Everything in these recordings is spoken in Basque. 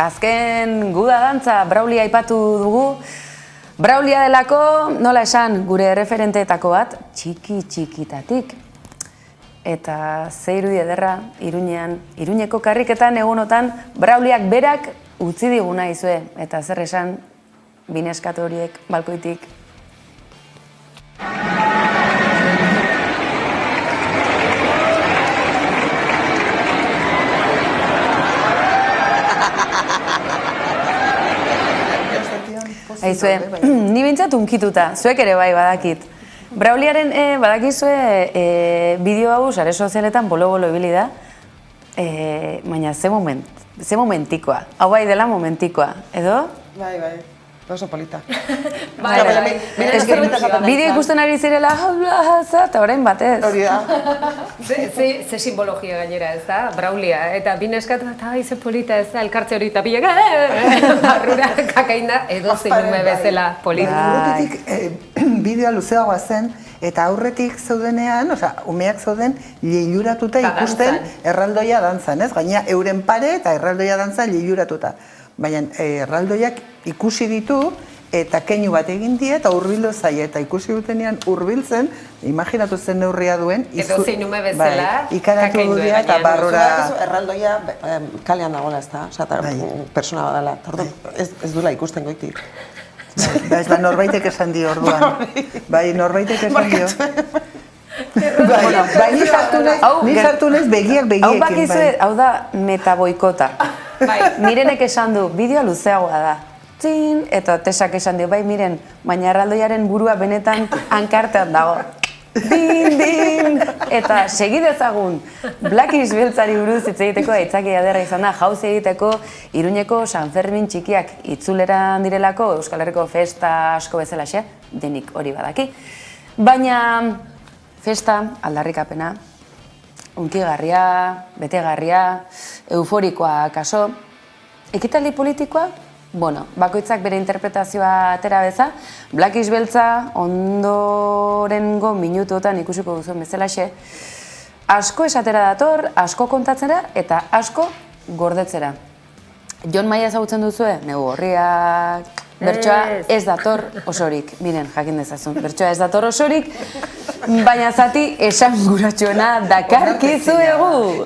azken guda dantza Braulia aipatu dugu. Braulia delako, nola esan, gure erreferenteetako bat, txiki-txikitatik. Eta ze irudi ederra, Iruñeko karriketan egunotan, Brauliak berak utzi diguna izue. Eta zer esan, bineskatu horiek, balkoitik. Aizue, ni bintzat unkituta, zuek ere bai badakit. Brauliaren badakizue bideo hau sare sozialetan bolo-bolo ibili da, baina ze momentikoa, hau bai dela momentikoa, edo? Bai, oso polita. Bideo ikusten ari zirela, eta orain batez. Hori da. Ze simbologia gainera, ez da, Braulia, eta bineskatu eta ze polita ez da, elkartze hori eta bilak, barrura kakaina, edo zeinume bezala polita. Aurretik bideoa luzeagoa zen, eta aurretik zeudenean, umeak zeuden, leiluratuta ikusten erraldoia dantzan, ez? Gaina euren pare eta erraldoia dantzan leiluratuta. Baina erraldoiak ikusi ditu eta keinu bat egin die eta hurbildu zaie eta ikusi dutenean hurbiltzen, imaginatu zen neurria duen. Edo zeinume bezala, ikaratu dudea eta barrura... Erraldoia kalean dagoela ez da, persona badala, ez duela ikusten goitik. Ez da, norbaitek esan dio orduan. Bai, norbaitek esan dio. Bai, ni sartu naiz begiekin. Hau bakizue, hau da metaboikota. Mirenek esan du, bideoa luzeagoa da. Txin, eta Tesak esan dio, bai, miren, baina erraldoiaren burua benetan hankartean dago. Din! Eta segidezagun, Blackis beltzari buruz hitz egiteko aitzakia ederra izan da, jauz egiteko Iruñeko San Fermin txikiak itzuleran direlako Euskal Herriko festa asko bezalaxe, denik hori badaki. Baina festa, aldarrikapena, unkigarria, betegarria, euforikoa kaso. Ekitaldi politikoa, bakoitzak bere interpretazioa atera beza, Blackis beltza ondorengo minutuotan ikusiko duzuen bezalaxe, asko esatera dator, asko kontatzera eta asko gordetzera. Jon Maia ezagutzen duzue, negu gorriak, bertsoa ez dator osorik, miren, jakin dezazun, bertsoa ez dator osorik, baina zati esanguratsuena dakarkizuegu.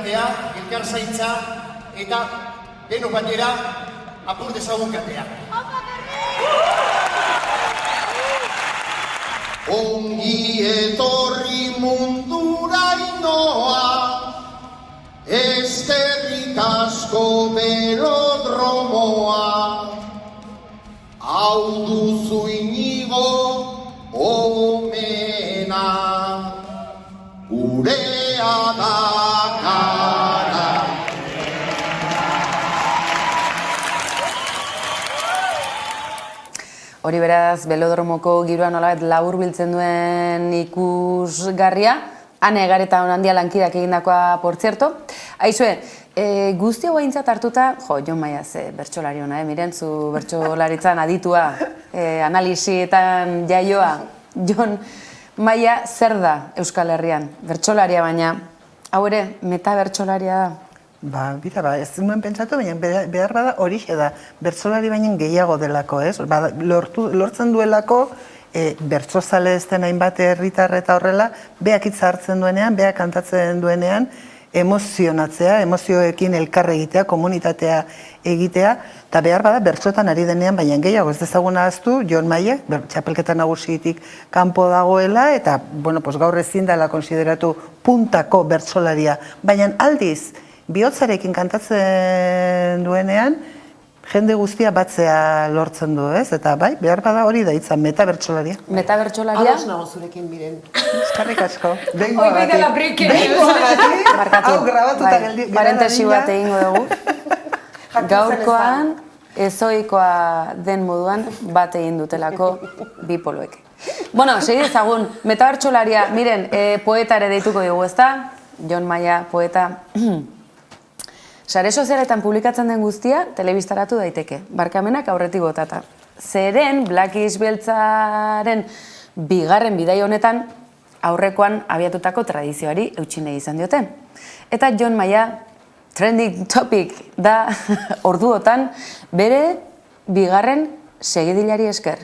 Elkar zaintza eta denok batera apur dezagun katea. Ongi etorri mundura inoa, eskerrik asko belodromoa. Hau duzu Inigo omena, gurea dakara. Hori beraz, belodromoko giroa nolabait laburbiltzen duen ikusgarria, Ane Gareta Onandia lankidak egindakoa, por cierto. Aizue, guzti hau aintzat hartuta, Jon Maia ze bertsolari hona, miren, zu bertsolaritzan aditua, analisietan jaioa. Jon Maia zer da Euskal Herrian? Bertsolaria baina, hau ere, meta bertsolaria da? Ez nuen pentsatu, baina behar bada horixe da, bertsolari baina gehiago delako, ez? Lortzen duelako, bertsozale ez den hainbat herritar eta horrela, beak hitza hartzen duenean, beak kantatzen duenean, emozionatzea, emozioekin elkarre egitea, komunitatea egitea, eta behar bada bertsotan ari denean, baina gehiago ez dezaguna ahaztu, Jon Maia, txapelketa nagusitik kanpo dagoela, eta gaur ezin dela konsideratu puntako bertsolaria, baina aldiz, bihotzarekin kantatzen duenean, jende guztia batzea lortzen du, ez? Eta bai, behar bada hori da hitza, metabertsolaria. Metabertsolaria? Ados nago zurekin Miren. Eskerrik asko. Hoi bai dela brike. Barkatu. Hau grabatuta geldi. Parentesi bat egingo dugu. Gaurkoan, ezoikoa den moduan bat egin dutelako bi poloek. Bueno, segi dezagun, metabertsolaria, miren, poeta ere deituko dugu, ezta? Jon Maia, poeta. Sare sozialetan publikatzen den guztia, telebistaratu daiteke. Barkamenak aurretik botata. Zeren, Black Eyed Beltzaren bigarren bidai honetan, aurrekoan abiatutako tradizioari eutsi nahi izan diote. Eta Jon Maia, trending topic da orduotan, bere bigarren segidilari esker.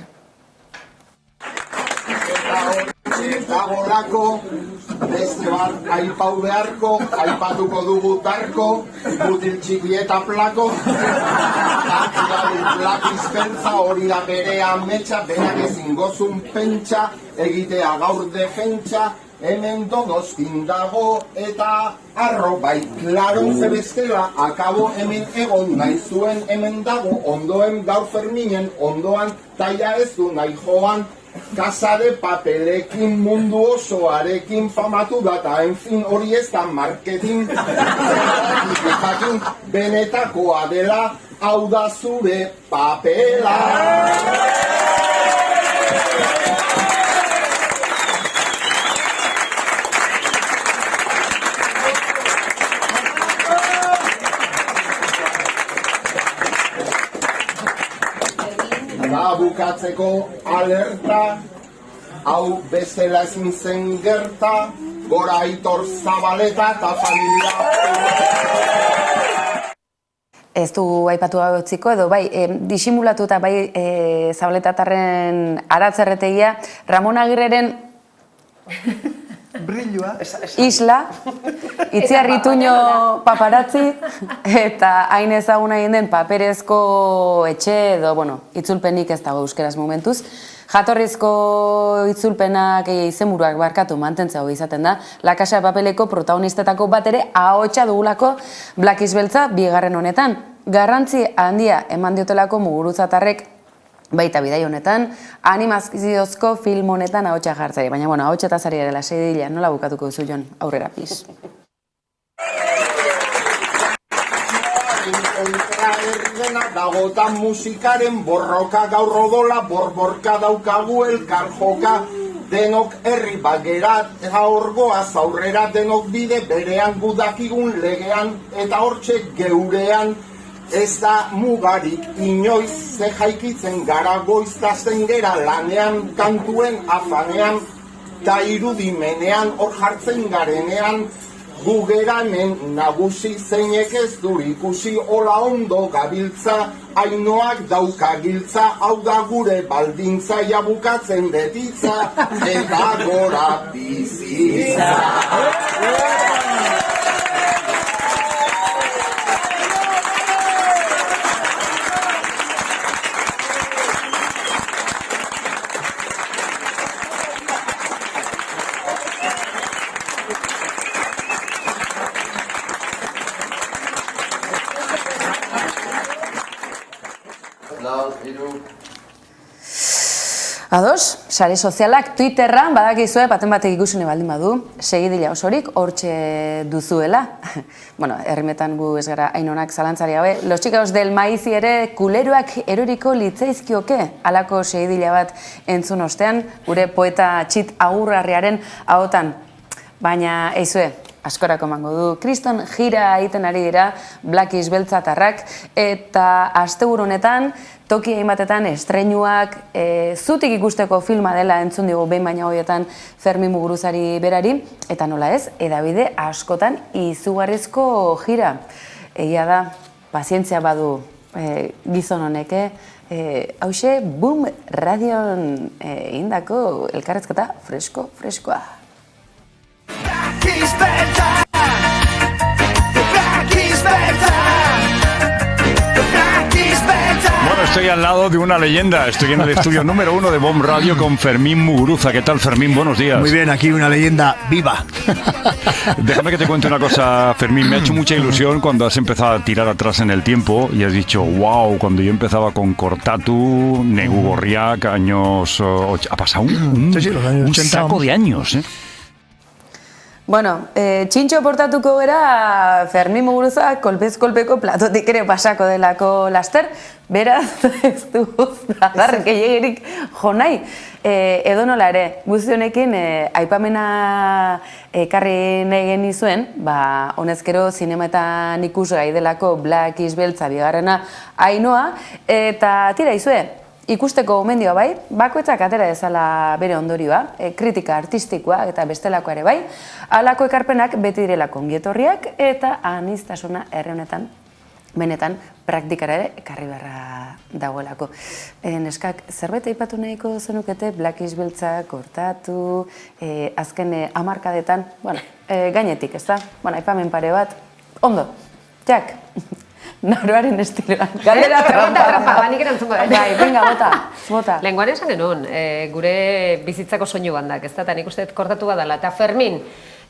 Dagolako, beste bat aipau beharko, aipatuko dugu tarko, mutil txiki eta plako. Black Eyed Beltza hori da bere ametsa, berak ezin gozun pentsa, egitea gaur defentsa, hemen Donostin dago eta arro bai, klaro ze bestela, akabo hemen egon nahi zuen hemen dago, ondoen gaur Ferminen, ondoan taia ez du nahi joan, Casa de papelekin mundu osoarekin famatu data, enfin hori ez da marketing. Jakin benetakoa dela, hau da zure papela. Bukatzeko alerta, hau bezala ezin zen gerta, gora Aitor Zabaleta eta familia. Ez du aipatu utziko edo bai, disimulatu eta bai Zabaletatarren aratzerretegia, Ramon Agirreren Brillua. Isla, Itziar Ituño paparazzi, eta hain ezaguna egin den paperezko etxe edo, bueno, itzulpenik ez dago euskeraz momentuz. Jatorrizko itzulpenak izenburuak barkatu mantentzea izaten da, La Casa de Papeleko protagonistetako bat ere ahotsa dugulako Black Eyed Beltza bigarren honetan. Garrantzi handia eman diotelako Muguruzatarrek baita bidai honetan, animaziozko film honetan ahotsa jartzari. Baina, bueno, ahotsetaz ari garela, segidila, nola bukatuko duzu, Jon? Aurrera, please. Dagotan musikaren borroka gaur odola, borborka daukagu elkar joka, denok herri bagera eta orgoaz aurrera denok bide berean gudakigun legean eta hortxe geurean. Ez da mugarik inoiz ze jaikitzen gara goiztazten gera lanean, kantuen afanean, ta irudimenean hor jartzen garenean, gu gera hemen nagusi zeinek ez du ikusi hola ondo gabiltza, Ainoak dauka giltza, hau da gure baldintza, jabukatzen betitza, eta gora bizitza. Ados, sare sozialak Twitterran badakizue baten batek ikusune baldin badu, segidila osorik hortxe duzuela. Bueno, herrimetan gu ez gara hainonak zalantzari gabe. Los chicos del maizi ere kuleroak eroriko litzaizkioke halako segidila bat entzun ostean, gure poeta txit agurrarriaren ahotan. Baina, eizue, askorako emango du. Kriston jira egiten ari dira Black Eyed Beltzatarrak eta asteburu honetan toki egin batetan estreinuak zutik ikusteko filma dela entzun digu behin baina hoietan Fermin Muguruzari berari eta nola ez, edabide askotan izugarrizko jira. Egia da, pazientzia badu gizon honek, hauxe Boom Radion indako elkarrezketa freskoa. estoy al lado de una leyenda. Estoy en el estudio número 1 de Bomb Radio con Fermín Muguruza. ¿Qué tal, Fermín? Buenos días. Muy bien, aquí una leyenda viva. Déjame que te cuente una cosa, Fermín. Me ha hecho mucha ilusión cuando has empezado a tirar atrás en el tiempo y has dicho, wow, cuando yo empezaba con Cortatu, Negu Gorriak, años... ha pasado un los años 80, saco de años, ¿eh? Bueno, txintxo portatuko gera Fermín Muguruza kolpez-kolpeko platotik ere pasako delako laster, beraz ez du adar gehiagirik jo nahi. Edonola ere, guzti honekin aipamena ekarri nahi genizuen, honezkero zinemaetan ikusgai delako Black is Beltza bigarrena Ainhoa, eta tira izue, ikusteko gomendioa bai, bakoitzak atera dezala bere ondorioa, kritika artistikoa eta bestelako ere bai, halako ekarpenak beti direlako ongietorriak eta aniztasuna herri honetan benetan praktikara ere ekarri beharra dagoelako. Neskak, zerbait aipatu nahiko zenukete Black is Beltza, Kortatu, azken hamarkadetan, gainetik, ez da? Aipamen pare bat, ondo, jak! Naroaren estiloan. Galdera trampa, banik erantzungo da. Bai, venga, bota. Lenguan esan genuen, gure bizitzako soinu bandak, ez da, eta nik uste Kortatu badala. Eta Fermin,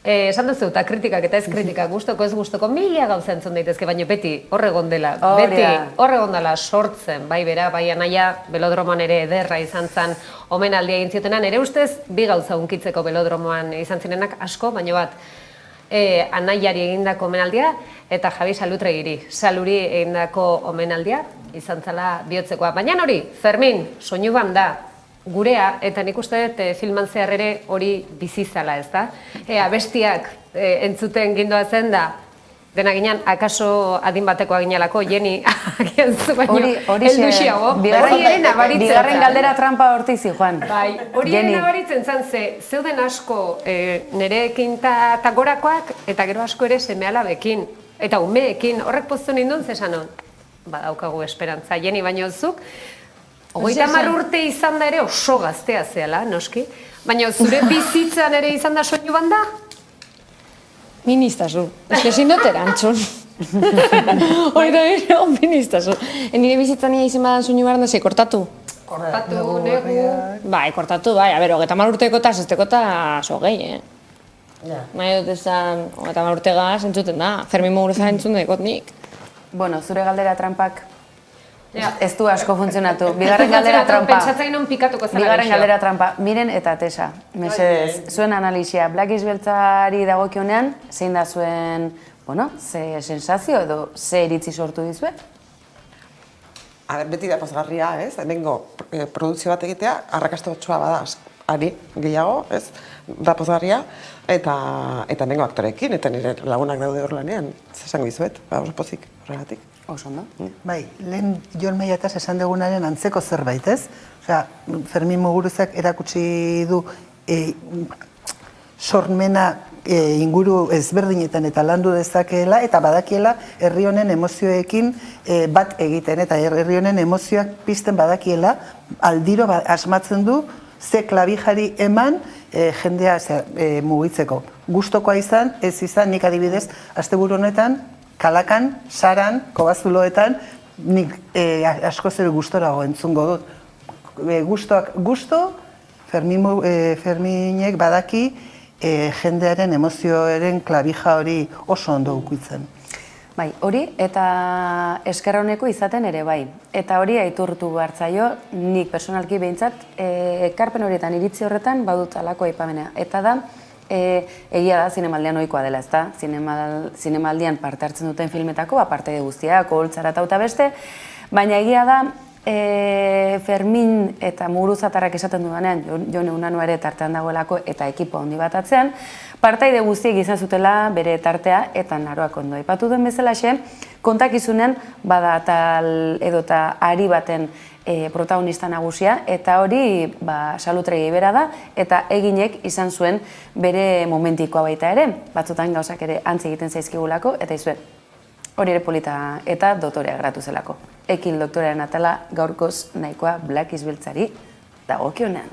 esan duzu, eta kritikak eta ez kritikak, gustoko ez gustoko, mila gauza entzun daitezke, baina beti horregon dela, sortzen, bai bera, bai anaia, belodromoan ere ederra izan zen, omenaldia egin ziotenan, ere ustez, bi gauza unkitzeko belodromoan izan zinenak asko, baina bat, anaiari egindako omenaldia eta Javi Saluri egindako omenaldia izan zela bihotzekoa. Baina hori, Fermin, soinu banda gurea, eta nik uste dut filman zehar ere hori bizizala, ez da? Abestiak entzuten gindoa zen da, dena ginen, akaso adin batekoa ginelako, Jenny, agian zu baino, helduxiago. Bigarren galdera trampa hortizi, Juan. Bai, hori ere nabaritzen zen, zeuden asko nereekin eta gorakoak, eta gero asko ere seme-alabekin, eta umeekin, horrek poztu nindun, zesan hon? Badaukagu esperantza, Jenny, baino zuk, 30 urte izan da ere oso gaztea zehala, noski, baina zure bizitzan ere izan da soinu banda? Ministazu. Ez que ezin dut erantzun. Hori da gero, ministazu. Nire bizitzan nire izan badan soinu behar da Kortatu. Kortatu, Negu... Bai, Kortatu, bai. A ber, 30 urteko eta 6 eta sogei, Nahi dut esan, 30 urtegaz entzuten da. Fermín Muguruza entzun dekot nik. Bueno, zure galdera trampak ez du asko funtzionatu. Bigarren galdera trampa. Pentsatzain hon pikatuko zela. Bigarren galdera trampa. Miren eta Tesa. Mesedez, zuen analisia. Black is Beltzari dagokionean, zein da zuen, ze sensazio edo ze iritzi sortu dizue? Beti da pozgarria, ez? Hemengo produkzio bat egitea, arrakastatxoa bada, ari gehiago, ez? Da pozgarria, eta hemengo aktorekin, eta nire lagunak daude hor lanean. Zesango dizuet, oso pozik, horregatik. Oso ondo. Bai, lehen Jon Maiataz esan dugunaren antzeko zerbait, ez? Osea, Fermín Muguruzak erakutsi du sormena inguru ezberdinetan eta landu dezakeela eta badakiela herri honen emozioekin bat egiten eta herri honen emozioak pizten badakiela aldiro asmatzen du ze klabijari eman jendea mugitzeko. Gustokoa izan, ez izan, nik adibidez, asteburu honetan Kalakan, Saran, Kobazuloetan, nik asko zer gustorago entzungo dut. Gusto, Ferminek badaki jendearen emozioaren klabija hori oso ondo ukitzen. Bai, hori eta esker honeko izaten ere bai. Eta hori aitortu behartzaio, nik personalki behintzat, ekarpen horietan iritzi horretan badut alako aipamena. Eta da, egia da, zinemaldian ohikoa dela, ez da? Zinemaldian parte hartzen duten filmetako, aparte de guztiak, oholtzara eta beste, baina egia da, Fermin eta Muguruzatarrak esaten dudanean, Jon Unanua ere tartean dagoelako eta ekipo handi bat atzean, partaide guztiek izan zutela bere tartea eta Naroak ondo aipatu duen bezalaxe, kontakizunean bada tal edota ari baten protagonista nagusia, eta hori salutregi bera da, eta eginek izan zuen bere momentikoa baita ere, batzutan gauzak ere antzi egiten zaizkigulako, eta izue, hori ere polita eta dotorea gratu zelako. Ekil doktorearen atala gaurkoz nahikoa Black is Beltzari dagokionean.